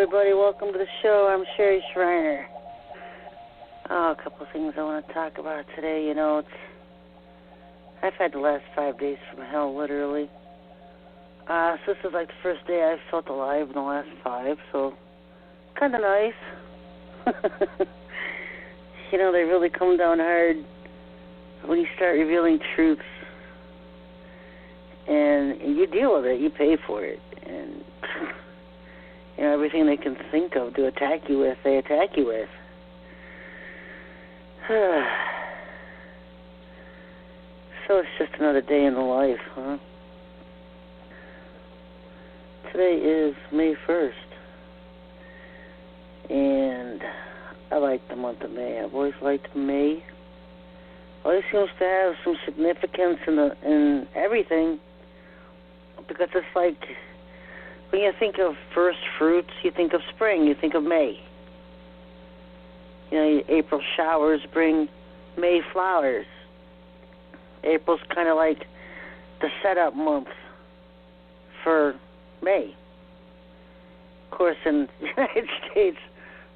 everybody. Welcome to the show. I'm Sherry Schreiner. A couple of things I want to talk about today. You know, I've had the last 5 days from hell, literally. So this is like the first day I felt alive in the last 5, so kind of nice. You know, they really come down hard when you start revealing truths. And you deal with it. You pay for it. And, you know, everything they can think of to attack you with, they attack you with. So it's just another day in the life, huh? Today is May 1st. And I like the month of May. I've always liked May. Always seems to have some significance in everything. Because it's like, when you think of first fruits, you think of spring, you think of May. You know, April showers bring May flowers. April's kind of like the setup month for May. Of course, in the United States,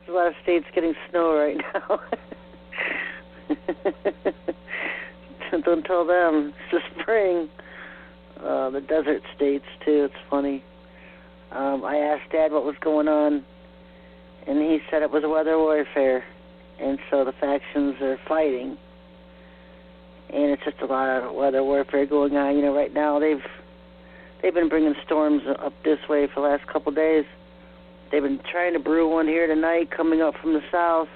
there's a lot of states getting snow right now. Don't tell them. It's the spring. The desert states, too. It's funny. I asked Dad what was going on, and he said it was weather warfare. And so the factions are fighting. And it's just a lot of weather warfare going on. You know, right now they've been bringing storms up this way for the last couple of days. They've been trying to brew one here tonight, coming up from the south.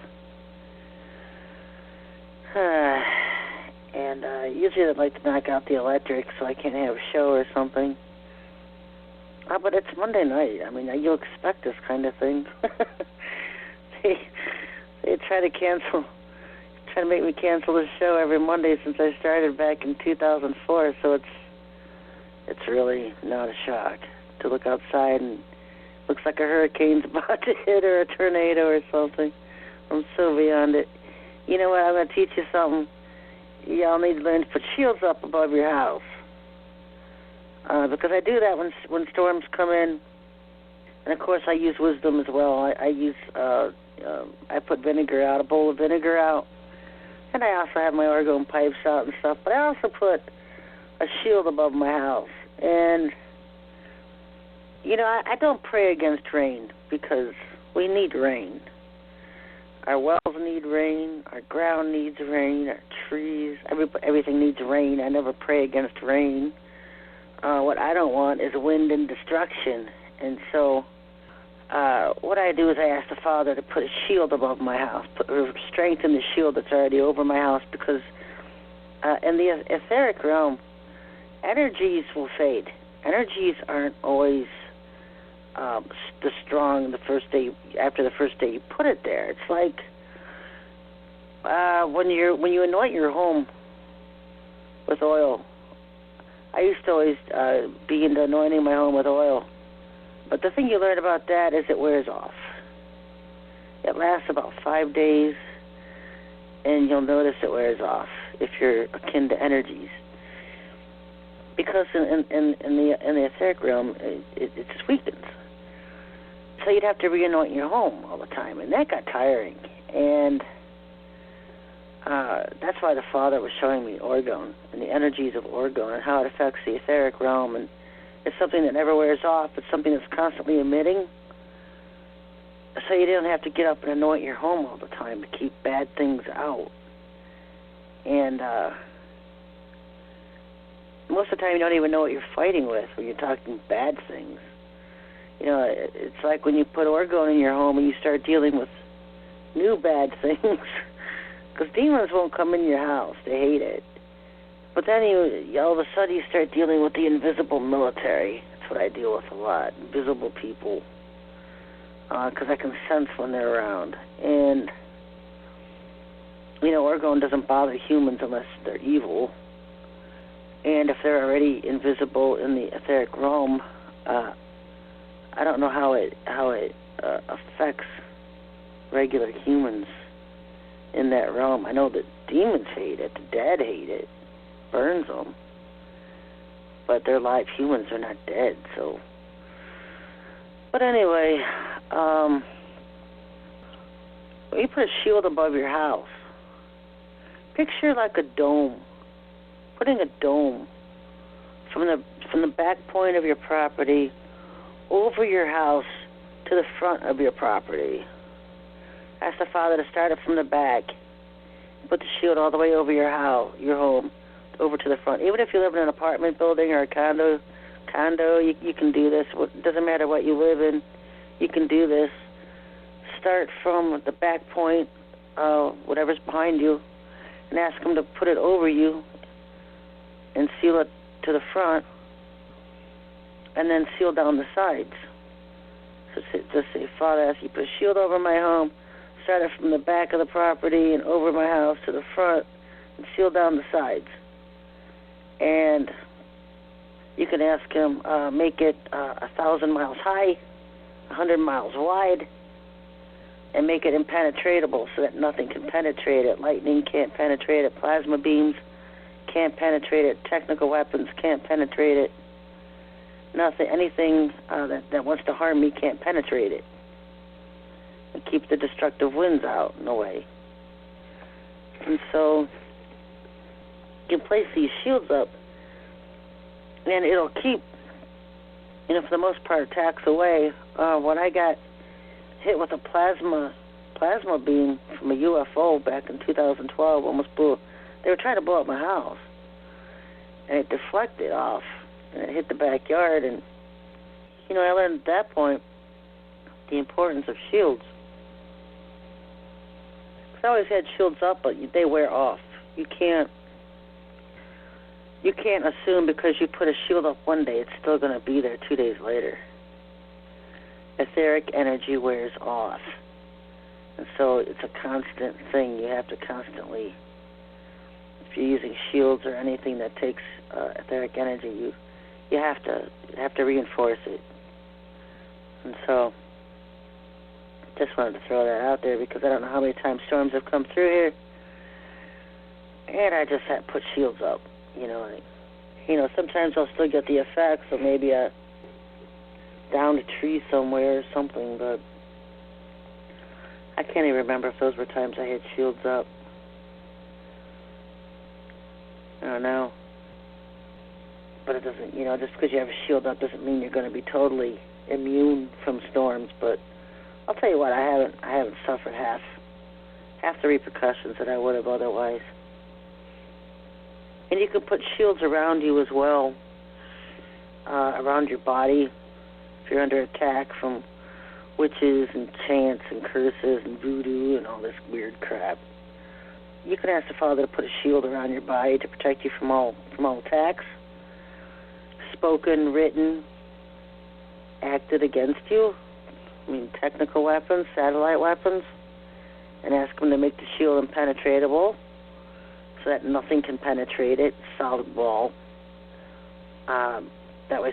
And usually I'd like to knock out the electric so I can't have a show or something. But it's Monday night. I mean, you expect this kind of thing. They try to make me cancel the show every Monday since I started back in 2004. So it's really not a shock to look outside and looks like a hurricane's about to hit or a tornado or something. I'm so beyond it. You know what? I'm going to teach you something. Y'all need to learn to put shields up above your house. Because I do that when storms come in. And, of course, I use wisdom as well. I put vinegar out, a bowl of vinegar out. And I also have my orgone pipes out and stuff. But I also put a shield above my house. And, you know, I don't pray against rain because we need rain. Our wells need rain. Our ground needs rain. Our trees, everything needs rain. I never pray against rain. What I don't want is wind and destruction. And so what I do is I ask the Father to put a shield above my house, strengthen the shield that's already over my house, because in the etheric realm, energies will fade. Energies aren't always the strong after the first day you put it there. It's like when you anoint your home with oil. I used to always be into anointing my home with oil. But the thing you learn about that is it wears off. It lasts about 5 days, and you'll notice it wears off if you're akin to energies. Because in the etheric realm, it just weakens. So you'd have to re-anoint your home all the time, and that got tiring. And that's why the Father was showing me orgone and the energies of orgone and how it affects the etheric realm. And it's something that never wears off. It's something that's constantly emitting. So you don't have to get up and anoint your home all the time to keep bad things out. And most of the time you don't even know what you're fighting with when you're talking bad things. You know, it's like when you put orgone in your home and you start dealing with new bad things. Because demons won't come in your house. They hate it. But then all of a sudden you start dealing with the invisible military. That's what I deal with a lot. Invisible people. Because I can sense when they're around. And, you know, orgone doesn't bother humans unless they're evil. And if they're already invisible in the etheric realm, I don't know how it affects regular humans in that realm. I know that demons hate it, the dead hate it, burns them, but they're live humans, they're not dead. So, but anyway, when you put a shield above your house, picture like a dome. Putting a dome from the back point of your property over your house to the front of your property. Ask the Father to start it from the back. Put the shield all the way over your house, your home, over to the front. Even if you live in an apartment building or a condo, you can do this. It doesn't matter what you live in. You can do this. Start from the back point, whatever's behind you, and ask them to put it over you and seal it to the front, and then seal down the sides. So just say, Father, I ask you to put a shield over my home, start it from the back of the property and over my house to the front, and seal down the sides. And you can ask him, make it 1,000 miles high, 100 miles wide, and make it impenetratable so that nothing can penetrate it. Lightning can't penetrate it. Plasma beams can't penetrate it. Technical weapons can't penetrate it. Nothing, anything that wants to harm me can't penetrate it. And keep the destructive winds out in a way. And so you can place these shields up, and it'll keep, for the most part, attacks away. When I got hit with a plasma beam from a UFO back in 2012, they were trying to blow up my house, and it deflected off, and it hit the backyard, and, I learned at that point the importance of shields. Because I always had shields up, but they wear off. You can't assume because you put a shield up one day, it's still going to be there 2 days later. Etheric energy wears off. And so it's a constant thing. You have to constantly, if you're using shields or anything that takes etheric energy, you have to reinforce it. And so just wanted to throw that out there because I don't know how many times storms have come through here, and I just had to put shields up. Sometimes I'll still get the effects, or maybe down a tree somewhere or something, but I can't even remember if those were times I had shields up. I don't know. But it doesn't, just because you have a shield up doesn't mean you're going to be totally immune from storms. But I'll tell you what, I haven't suffered half the repercussions that I would have otherwise. And you can put shields around you as well, around your body. If you're under attack from witches and chants and curses and voodoo and all this weird crap, you can ask the Father to put a shield around your body to protect you from all attacks, spoken, written, acted against you. Technical weapons, satellite weapons, and ask them to make the shield impenetratable so that nothing can penetrate it, solid wall. That way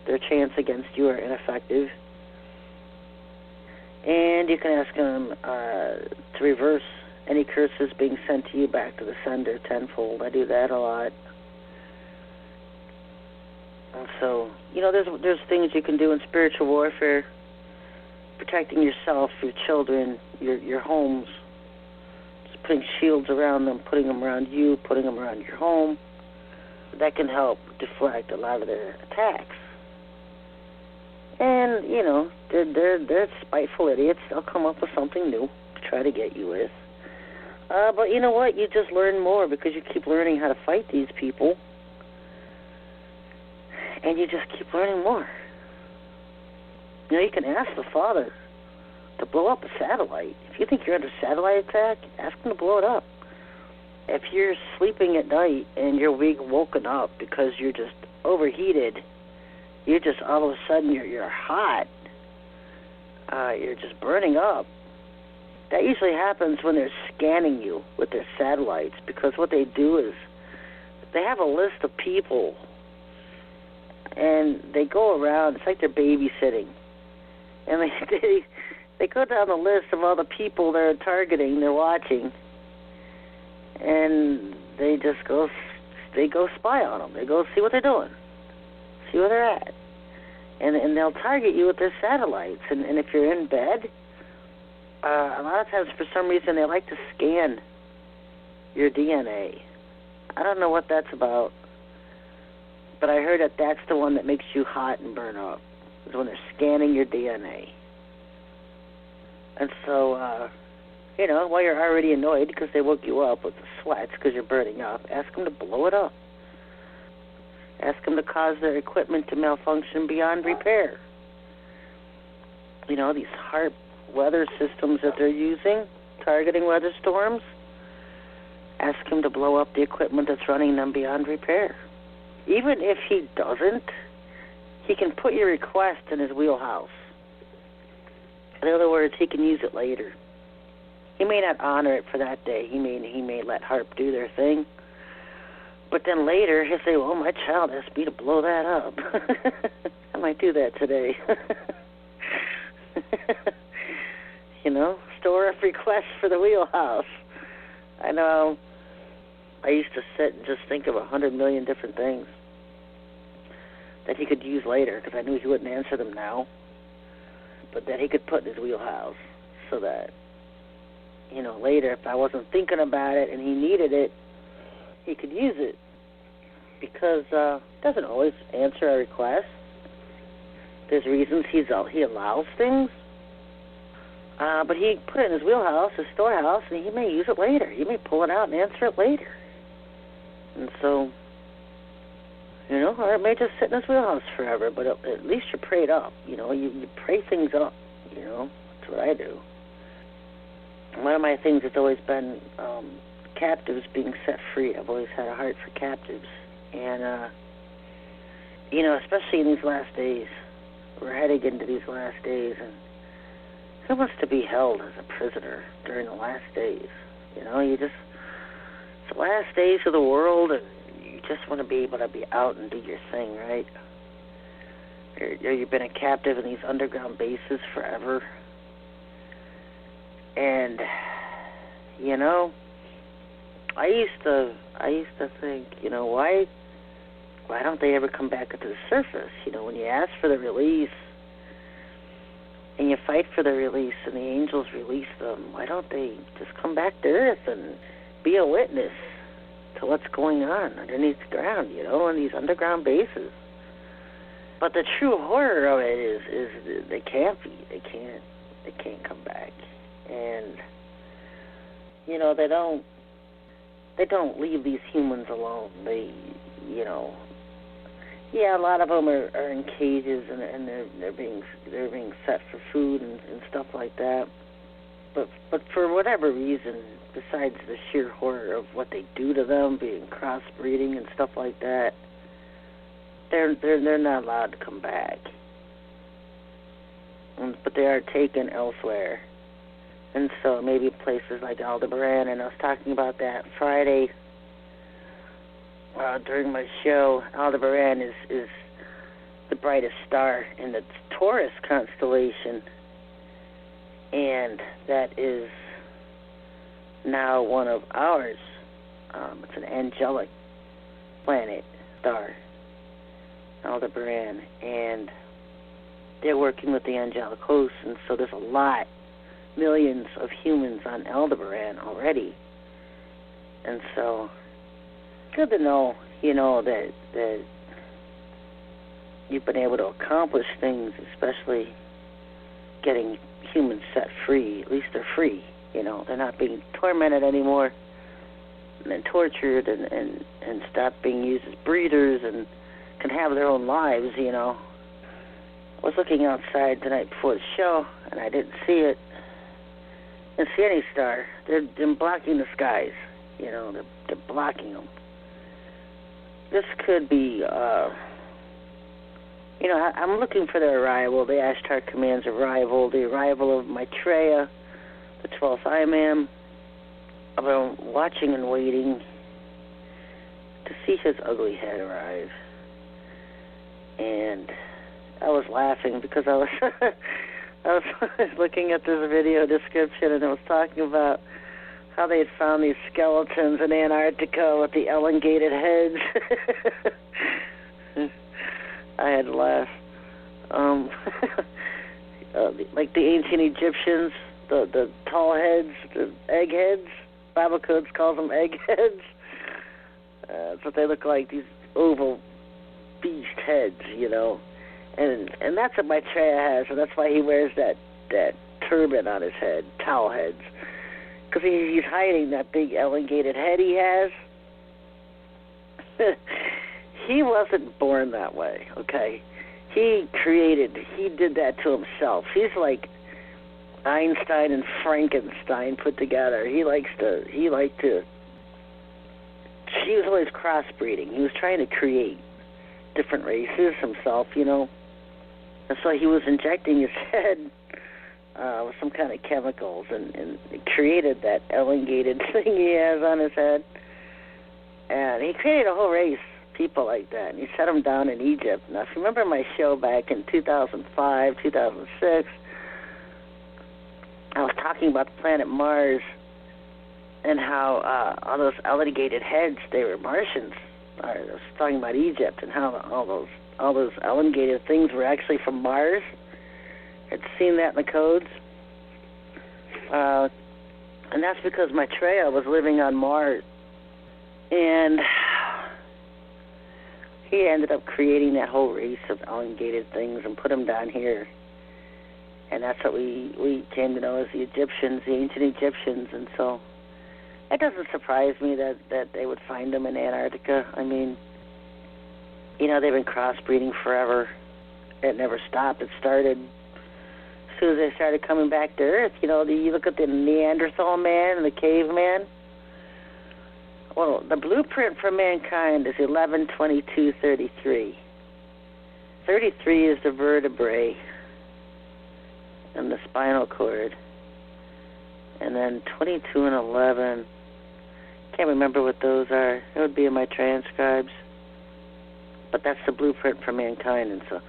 their chants against you are ineffective. And you can ask them to reverse any curses being sent to you back to the sender tenfold. I do that a lot. And so, there's things you can do in spiritual warfare, protecting yourself, your children, your homes, just putting shields around them, putting them around you, putting them around your home. That can help deflect a lot of their attacks. And, they're spiteful idiots. They'll come up with something new to try to get you with. But you know what? You just learn more because you keep learning how to fight these people. And you just keep learning more. You can ask the Father to blow up a satellite. If you think you're under satellite attack, ask him to blow it up. If you're sleeping at night and you're woken up because you're just overheated, you're just all of a sudden you're hot, you're just burning up. That usually happens when they're scanning you with their satellites, because what they do is they have a list of people and they go around. It's like they're babysitting, and they go down the list of all the people they're targeting, they're watching, and they go spy on them. They go see what they're doing, see where they're at. and they'll target you with their satellites. And if you're in bed, a lot of times for some reason they like to scan your DNA. I don't know what that's about, but I heard that that's the one that makes you hot and burn up, is when they're scanning your DNA. And so, while you're already annoyed because they woke you up with the sweats because you're burning up, ask them to blow it up. Ask them to cause their equipment to malfunction beyond repair. These HAARP weather systems that they're using, targeting weather storms, ask him to blow up the equipment that's running them beyond repair. Even if he doesn't, he can put your request in his wheelhouse. In other words, he can use it later. He may not honor it for that day. He may let HAARP do their thing. But then later, he'll say, well, my child asked me to blow that up. I might do that today. Store of requests for the wheelhouse. I know. I used to sit and just think of 100 million different things that he could use later because I knew he wouldn't answer them now, but that he could put in his wheelhouse so that, later if I wasn't thinking about it and he needed it, he could use it because doesn't always answer a request. There's reasons he allows things. But he put it in his wheelhouse, his storehouse, and he may use it later. He may pull it out and answer it later. And so, or it may just sit in his wheelhouse forever, but at least you're prayed up. You pray things up. That's what I do. And one of my things has always been captives being set free. I've always had a heart for captives. And, especially in these last days, we're heading into these last days, and who wants to be held as a prisoner during the last days? It's the last days of the world, and you just want to be able to be out and do your thing, right? Or you've been a captive in these underground bases forever. And, I used to think, why don't they ever come back to the surface? When you ask for the release, and you fight for their release, and the angels release them, why don't they just come back to Earth and be a witness to what's going on underneath the ground, in these underground bases? But the true horror of it is they can't be. They can't come back. And, they don't leave these humans alone. They, a lot of them are in cages and they're being set for food and stuff like that. But for whatever reason, besides the sheer horror of what they do to them, being crossbreeding and stuff like that, they're not allowed to come back. But they are taken elsewhere. And so maybe places like Aldebaran, and I was talking about that Friday during my show. Aldebaran is the brightest star in the Taurus constellation, and that is now one of ours. It's an angelic planet, star, Aldebaran, and they're working with the angelic hosts, and so there's millions of humans on Aldebaran already. And so, good to know, that you've been able to accomplish things, especially getting humans set free. At least they're free, They're not being tormented anymore and tortured and stop being used as breeders and can have their own lives, I was looking outside the night before the show, and I didn't see it. Didn't see any star. They're blocking the skies. They're blocking them. This could be, I'm looking for their arrival, the Ashtar Command's arrival, the arrival of Maitreya, the 12th Imam. I've been watching and waiting to see his ugly head arrive. And I was laughing because I was I was looking at this video description, and it was talking about how they had found these skeletons in Antarctica with the elongated heads. I had to laugh. like the ancient Egyptians, the tall heads, the egg heads. Bible codes calls them egg heads. That's what they look like, these oval beast heads, you know. And that's what Maitreya has, and that's why he wears that turban on his head, towel heads. Because he's hiding that big elongated head he has. He wasn't born that way, okay? He did that to himself. He's like Einstein and Frankenstein put together. He was always crossbreeding. He was trying to create different races himself, you know. And so he was injecting his head with some kind of chemicals, and it created that elongated thing he has on his head. And he created a whole race of people like that, and he set them down in Egypt. Now, if you remember my show back in 2005, 2006, I was talking about the planet Mars and how all those elongated heads, they were Martians. I was talking about Egypt and how all those elongated things were actually from Mars. I'd seen that in the codes. And that's because Maitreya was living on Mars. And he ended up creating that whole race of elongated things and put them down here. And that's what we came to know as the Egyptians, the ancient Egyptians. And so it doesn't surprise me that they would find them in Antarctica. I mean, you know, they've been crossbreeding forever. It never stopped. It started as soon as they started coming back to Earth. You know, you look at the Neanderthal man and the caveman. Well, the blueprint for mankind is 11-22-33. 33 is the vertebrae and the spinal cord. And then 22 and 11, can't remember what those are. It would be in my transcribes. But that's the blueprint for mankind. And so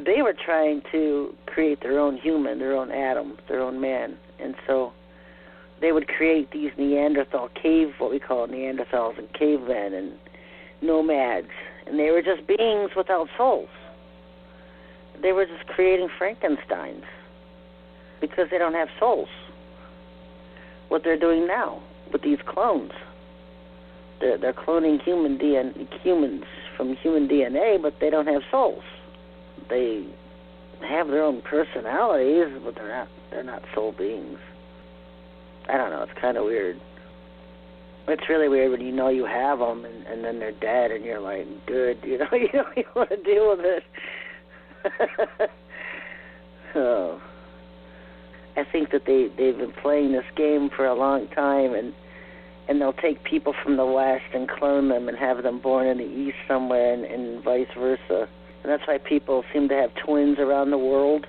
they were trying to create their own human, their own Adam, their own man. And so they would create these Neanderthal what we call Neanderthals and cavemen and nomads. And they were just beings without souls. They were just creating Frankensteins because they don't have souls. What they're doing now with these clones. They're cloning humans from human DNA, but they don't have souls. They have their own personalities, but they're not soul beings. I don't know. It's kind of weird. It's really weird when you know you have them, and then they're dead, and you're like, good, you want to deal with it. So I think that they've been playing this game for a long time, and they'll take people from the West and clone them and have them born in the East somewhere, and vice versa. And that's why people seem to have twins around the world.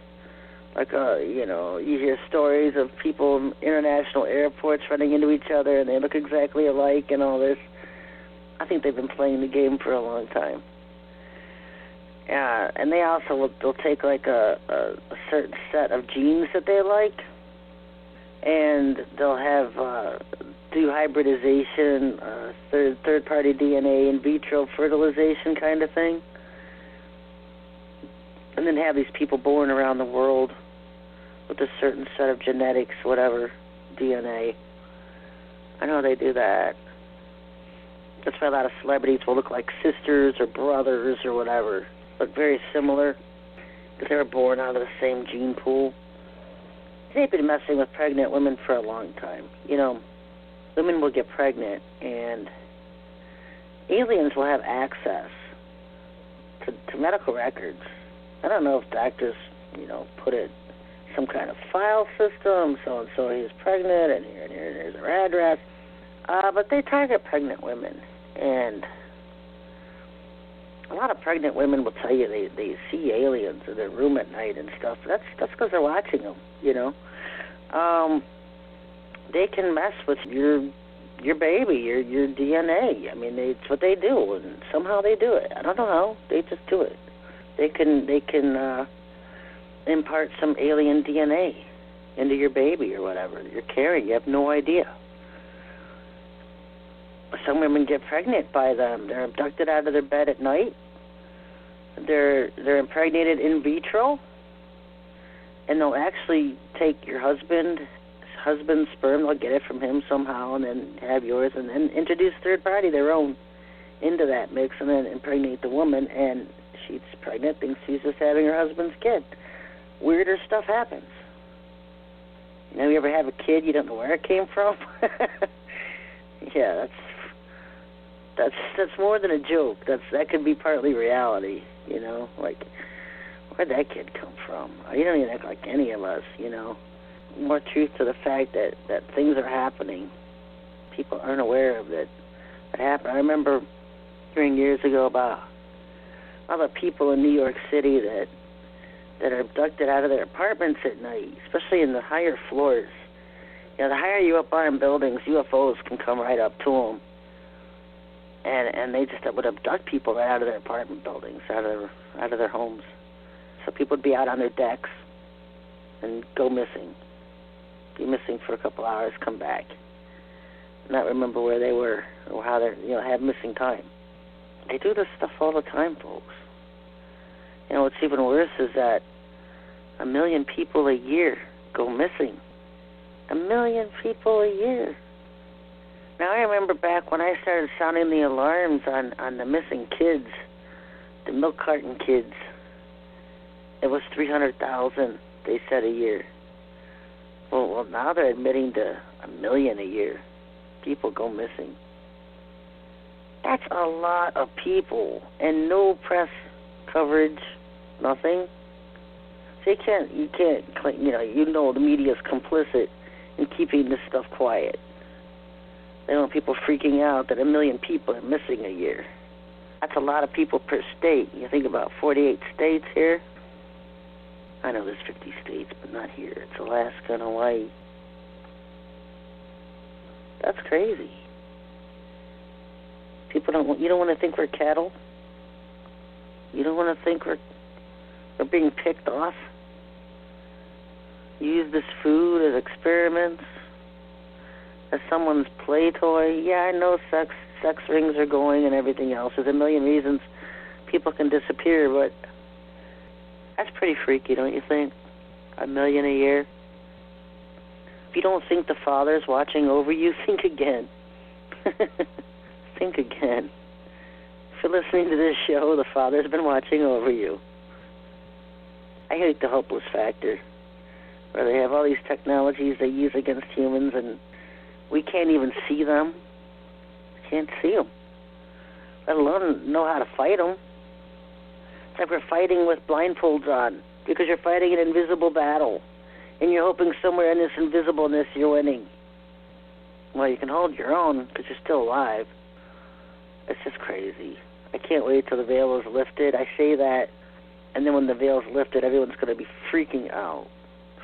Like, you hear stories of people in international airports running into each other, and they look exactly alike and all this. I think they've been playing the game for a long time. And they also they'll take like a certain set of genes that they like, and they'll have do hybridization, third-party DNA, in vitro fertilization kind of thing, and then have these people born around the world with a certain set of genetics, whatever, DNA. I know they do that. That's why a lot of celebrities will look like sisters or brothers or whatever, but very similar, because they were born out of the same gene pool. They've been messing with pregnant women for a long time. You know, women will get pregnant, and aliens will have access to medical records. I don't know if doctors, put it some kind of file system, so-and-so is pregnant, and here's her address. But they target pregnant women, and a lot of pregnant women will tell you they see aliens in their room at night and stuff. That's because they're watching them, They can mess with your baby, your DNA. I mean, it's what they do, and somehow they do it. I don't know how. They just do it. They can impart some alien DNA into your baby or whatever you're carrying. You have no idea. Some women get pregnant by them. They're abducted out of their bed at night, they're impregnated in vitro, and they'll actually take your husband's sperm, they'll get it from him somehow, and then have yours, and then introduce third party, their own, into that mix, and then impregnate the woman, and she's pregnant, thinks she's just having her husband's kid. Weirder stuff happens. You ever have a kid, you don't know where it came from? Yeah, that's more than a joke. That could be partly reality, like, where'd that kid come from? You don't even act like any of us, More truth to the fact that things are happening. People aren't aware of it. It happened. I remember hearing years ago about other people in New York City that are abducted out of their apartments at night, especially in the higher floors. The higher you up are in buildings, UFOs can come right up to them. And they just would abduct people right out of their apartment buildings, out of their homes. So people would be out on their decks and go missing. Be missing for a couple hours, come back. Not remember where they were or how they have missing time. They do this stuff all the time, folks. What's even worse is that 1 million people a year go missing. 1 million people a year. Now, I remember back when I started sounding the alarms on the missing kids, the milk carton kids. It was 300,000, they said, a year. Well, now they're admitting to 1 million a year. People go missing. That's a lot of people, and no press coverage, nothing. So you can't, the media's complicit in keeping this stuff quiet. They don't want people freaking out that 1 million people are missing a year. That's a lot of people per state. You think about 48 states here. I know there's 50 states, but not here. It's Alaska and Hawaii. That's crazy. You don't want to think we're cattle? You don't want to think we're being picked off? Use this food as experiments, as someone's play toy. Yeah, I know sex rings are going and everything else. There's 1 million reasons people can disappear, but that's pretty freaky, don't you think? 1 million a year. If you don't think the Father's watching over you, think again. Think again. If you're listening to this show, the Father's been watching over you. I hate the hopeless factor, where they have all these technologies they use against humans, and we can't even see them. Can't see them, let alone know how to fight them. It's like we're fighting with blindfolds on, because you're fighting an invisible battle, and you're hoping somewhere in this invisibleness you're winning. Well, you can hold your own because you're still alive. It's just crazy. I can't wait till the veil is lifted. I say that, and then when the veil's lifted, everyone's going to be freaking out.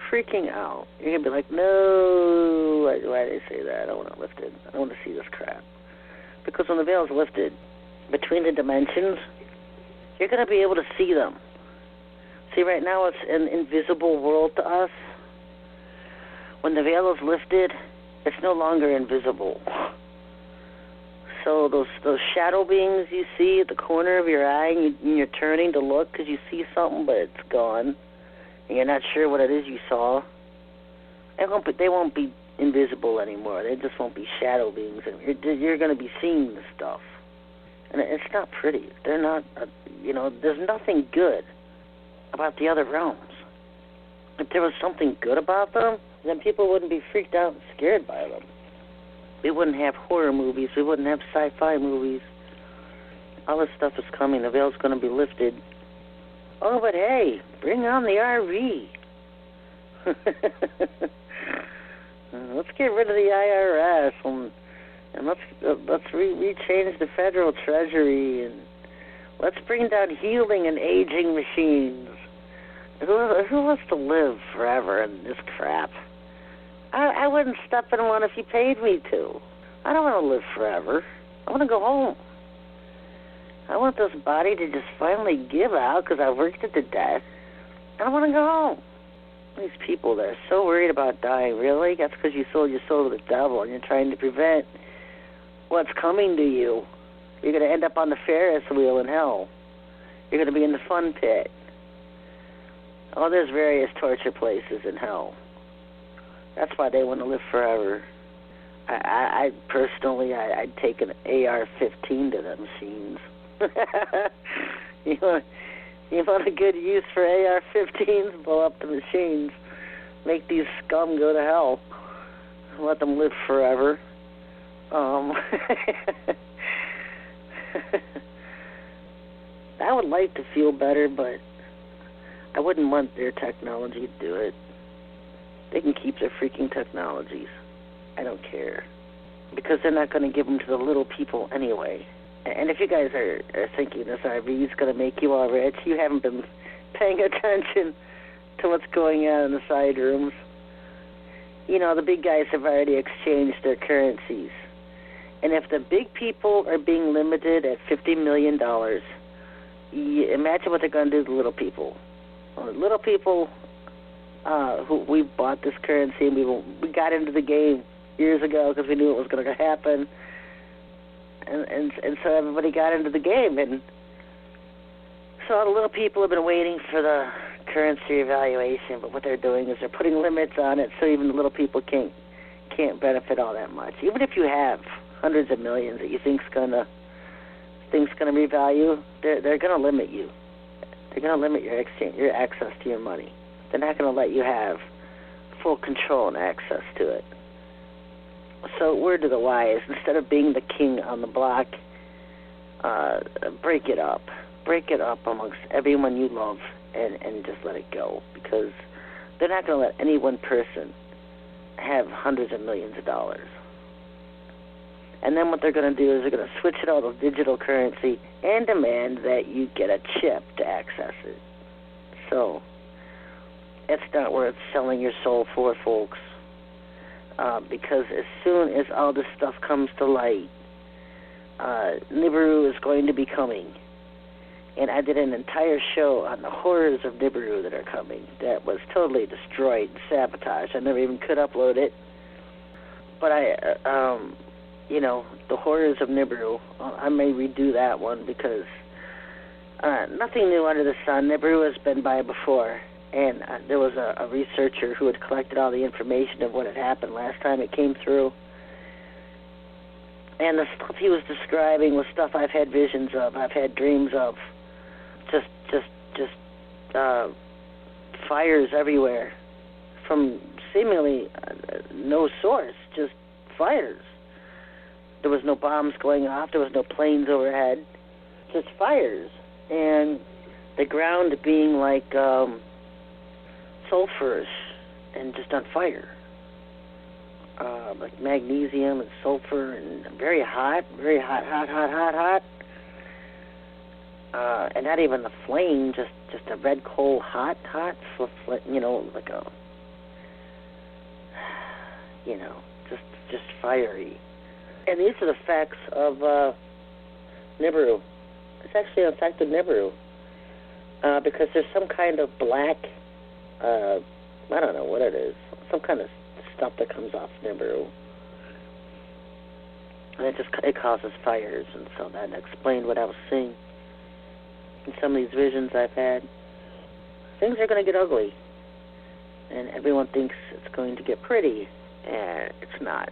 Freaking out. You're going to be like, no, why did they say that? I don't want it lifted. I don't want to see this crap. Because when the veil's lifted, between the dimensions, you're going to be able to see them. See, right now it's an invisible world to us. When the veil is lifted, it's no longer invisible. So those shadow beings you see at the corner of your eye, and you're turning to look because you see something, but it's gone, and you're not sure what it is you saw, they won't be invisible anymore. They just won't be shadow beings. You're going to be seeing the stuff. And it's not pretty. They're not, there's nothing good about the other realms. If there was something good about them, then people wouldn't be freaked out and scared by them. We wouldn't have horror movies. We wouldn't have sci-fi movies. All this stuff is coming. The veil's going to be lifted. Oh, but hey, bring on the RV. Let's get rid of the IRS and let's rechange the federal treasury, and let's bring down healing and aging machines. Who wants to live forever in this crap? I wouldn't step in one if you paid me to. I don't want to live forever. I want to go home. I want this body to just finally give out because I worked it to death. And I want to go home. These people that are so worried about dying, really? That's because you sold your soul to the devil and you're trying to prevent what's coming to you. You're going to end up on the Ferris wheel in hell. You're going to be in the fun pit. Oh, there's various torture places in hell. That's why they want to live forever. I personally, I'd take an AR-15 to them machines. You want a good use for AR-15s? Blow up the machines. Make these scum go to hell. Let them live forever. I would like to feel better, but I wouldn't want their technology to do it. They can keep their freaking technologies. I don't care. Because they're not going to give them to the little people anyway. And if you guys are thinking this RV is going to make you all rich, you haven't been paying attention to what's going on in the side rooms. You know, the big guys have already exchanged their currencies. And if the big people are being limited at $50 million, imagine what they're going to do to the little people. Well, the little people who we bought this currency, and we got into the game years ago because we knew it was going to happen. And so everybody got into the game. And so all the little people have been waiting for the currency evaluation, but what they're doing is they're putting limits on it so even the little people can't benefit all that much. Even if you have hundreds of millions that you think's gonna revalue, they're gonna limit you. They're gonna limit your access to your money. They're not gonna let you have full control and access to it. So word to the wise, instead of being the king on the block, break it up. Break it up amongst everyone you love and just let it go, because they're not going to let any one person have hundreds of millions of dollars. And then what they're going to do is they're going to switch it all to digital currency and demand that you get a chip to access it. So it's not worth selling your soul for, folks, because as soon as all this stuff comes to light, Nibiru is going to be coming. And I did an entire show on the horrors of Nibiru that are coming. That was totally destroyed and sabotaged. I never even could upload it. But the horrors of Nibiru, I may redo that one because nothing new under the sun. Nibiru has been by before. And there was a researcher who had collected all the information of what had happened last time it came through. And the stuff he was describing was stuff I've had visions of, I've had dreams of. Just fires everywhere from seemingly no source, just fires. There was no bombs going off, there was no planes overhead, just fires. And the ground being like sulfurous and just on fire. Like magnesium and sulfur and very hot. And not even the flame, just a red coal, hot, just fiery. And these are the effects of Nibiru. It's actually an effect of Nibiru because there's some kind of black, I don't know what it is, some kind of stuff that comes off Nibiru. And it causes fires, and so that explained what I was seeing. In some of these visions I've had, things are going to get ugly, and everyone thinks it's going to get pretty, and it's not.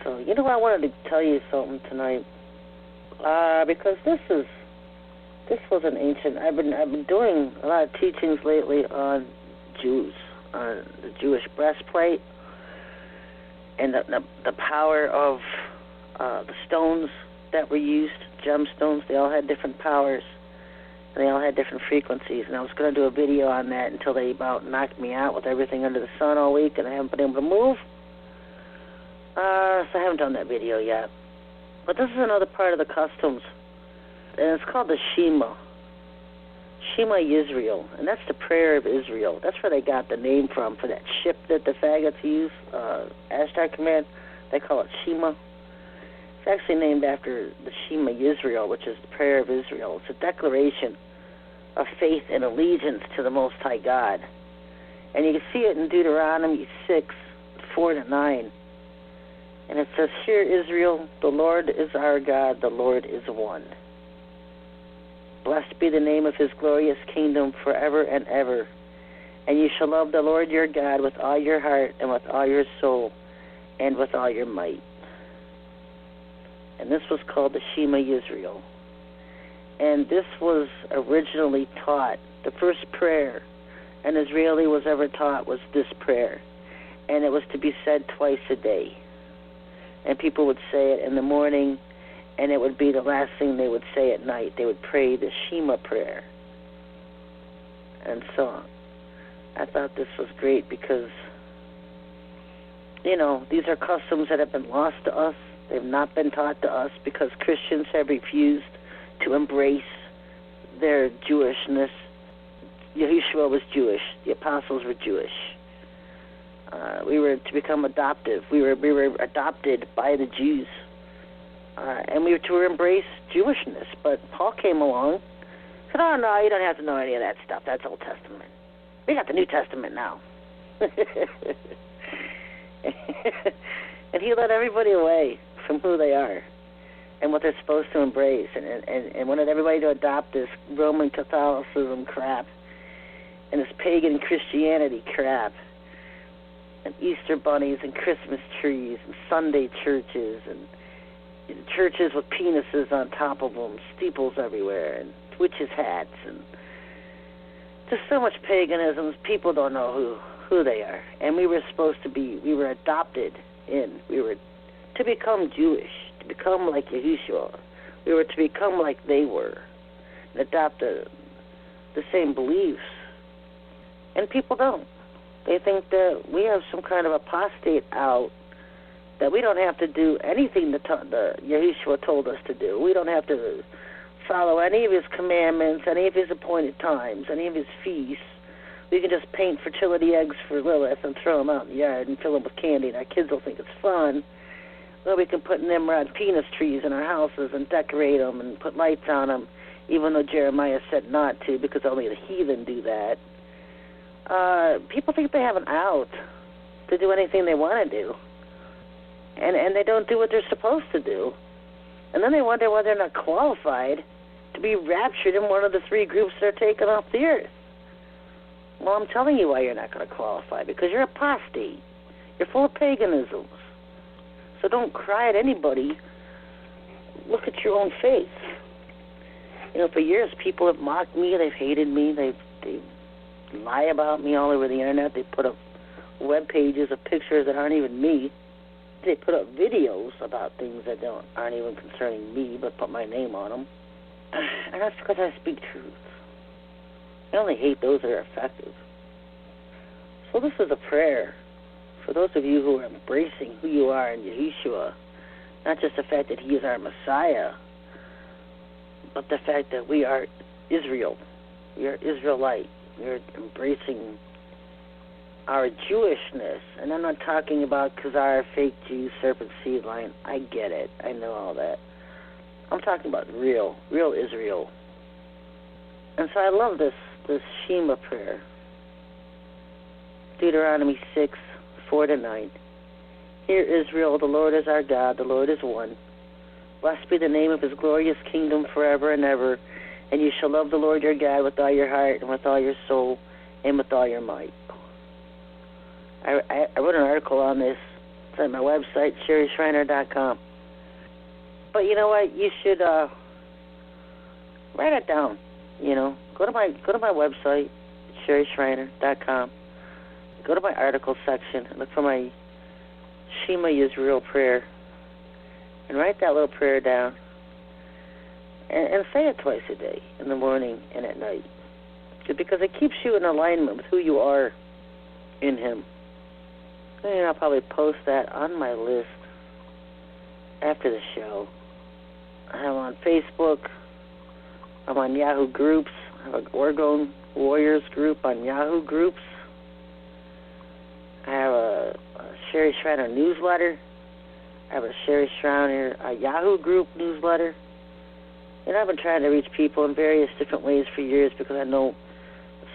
So, I wanted to tell you something tonight, because this was an ancient. I've been doing a lot of teachings lately on Jews, on the Jewish breastplate, and the power of the stones that were used, gemstones. They all had different powers. And they all had different frequencies, and I was going to do a video on that until they about knocked me out with everything under the sun all week, and I haven't been able to move. So I haven't done that video yet. But this is another part of the customs, and it's called the Shema. Shema Yisrael, and that's the prayer of Israel. That's where they got the name from for that ship that the faggots use, Ashtar Command. They call it Shema. It's actually named after the Shema Yisrael, which is the prayer of Israel. It's a declaration of faith and allegiance to the Most High God. And you can see it in Deuteronomy 6:4-9. And it says, "Hear Israel, the Lord is our God, the Lord is one." Blessed be the name of his glorious kingdom forever and ever. And you shall love the Lord your God with all your heart and with all your soul and with all your might. And this was called the Shema Yisrael. And this was originally taught, the first prayer an Israeli was ever taught was this prayer. And it was to be said twice a day. And people would say it in the morning, and it would be the last thing they would say at night. They would pray the Shema prayer. And so I thought this was great because, you know, these are customs that have been lost to us. They've not been taught to us because Christians have refused to embrace their Jewishness. Yahushua was Jewish. The apostles were Jewish. We were to become adoptive. We were adopted by the Jews. And we were to embrace Jewishness. But Paul came along and said, oh, no, you don't have to know any of that stuff. That's Old Testament. We got the New Testament now. And he led everybody away from who they are and what they're supposed to embrace, and wanted everybody to adopt this Roman Catholicism crap and this pagan Christianity crap and Easter bunnies and Christmas trees and Sunday churches and churches with penises on top of them, steeples everywhere, and witches' hats, and just so much paganism. People don't know who they are. And we were supposed to be, we were adopted in. We were to become Jewish, to become like Yahushua. We were to become like they were, and adopt the same beliefs. And people don't. They think that we have some kind of apostate out, that we don't have to do anything that Yahushua told us to do. We don't have to follow any of his commandments, any of his appointed times, any of his feasts. We can just paint fertility eggs for Lilith and throw them out in the yard and fill them with candy, and our kids will think it's fun. Well, we can put Nimrod penis trees in our houses and decorate them and put lights on them, even though Jeremiah said not to, because only the heathen do that. People think they have an out to do anything they want to do. And they don't do what they're supposed to do. And then they wonder why they're not qualified to be raptured in one of the three groups that are taken off the earth. Well, I'm telling you why you're not going to qualify, because you're apostate. You're full of paganisms. So don't cry at anybody. Look at your own faith. You know, for years people have mocked me, they've hated me, they lie about me all over the internet. They put up web pages of pictures that aren't even me. They put up videos about things that aren't even concerning me, but put my name on them. And that's because I speak truth. I only hate those that are effective. So this is a prayer for those of you who are embracing who you are in Yahushua, not just the fact that he is our Messiah, but the fact that we are Israel. We are Israelite. We are embracing our Jewishness. And I'm not talking about Khazar, fake Jew, serpent seed line. I get it. I know all that. I'm talking about real Israel. And so I love this Shema prayer. Deuteronomy 6, 4-9. Hear Israel, the Lord is our God, the Lord is one. Blessed be the name of his glorious kingdom forever and ever. And you shall love the Lord your God with all your heart and with all your soul and with all your might. I wrote an article on this. It's on my website, SherryShriner.com. But you know what? You should write it down. You know, go to my website, SherryShriner.com. Go to my article section and look for my Shema Yisrael prayer, and write that little prayer down, and say it twice a day, in the morning and at night, because it keeps you in alignment with who you are in him. And I'll probably post that on my list after the show. I'm on Facebook. I'm on Yahoo Groups. I have an Oregon Warriors group on Yahoo Groups. I have a Sherry Shriner newsletter. I have a Sherry Shriner Yahoo group newsletter. And I've been trying to reach people in various different ways for years, because I know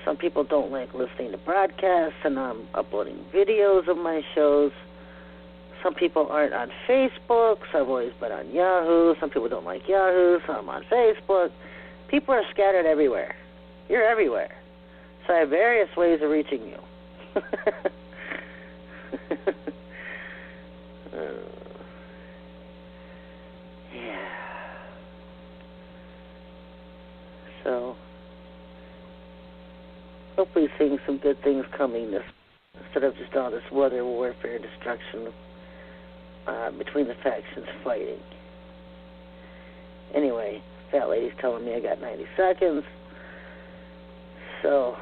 some people don't like listening to broadcasts, and I'm uploading videos of my shows. Some people aren't on Facebook, so I've always been on Yahoo. Some people don't like Yahoo, so I'm on Facebook. People are scattered everywhere. You're everywhere. So I have various ways of reaching you. Yeah. So, hopefully seeing some good things coming this, instead of just all this weather warfare destruction between the factions fighting. Anyway, Fat Lady's telling me I got 90 seconds. So,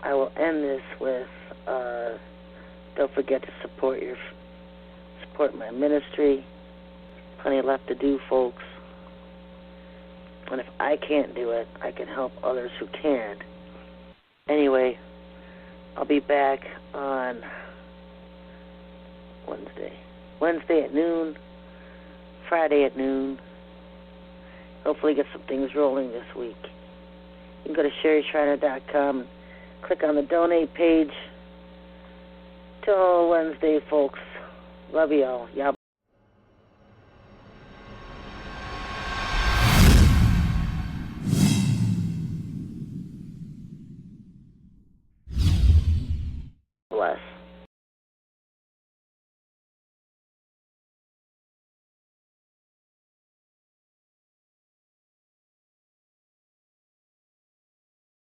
I will end this with, don't forget to support my ministry. Plenty left to do, folks. And if I can't do it, I can help others who can. Anyway, I'll be back on Wednesday at noon, Friday at noon. Hopefully get some things rolling this week. You can go to SherryShriner.com, click on the donate page. Till Wednesday, folks. Love y'all. Y'all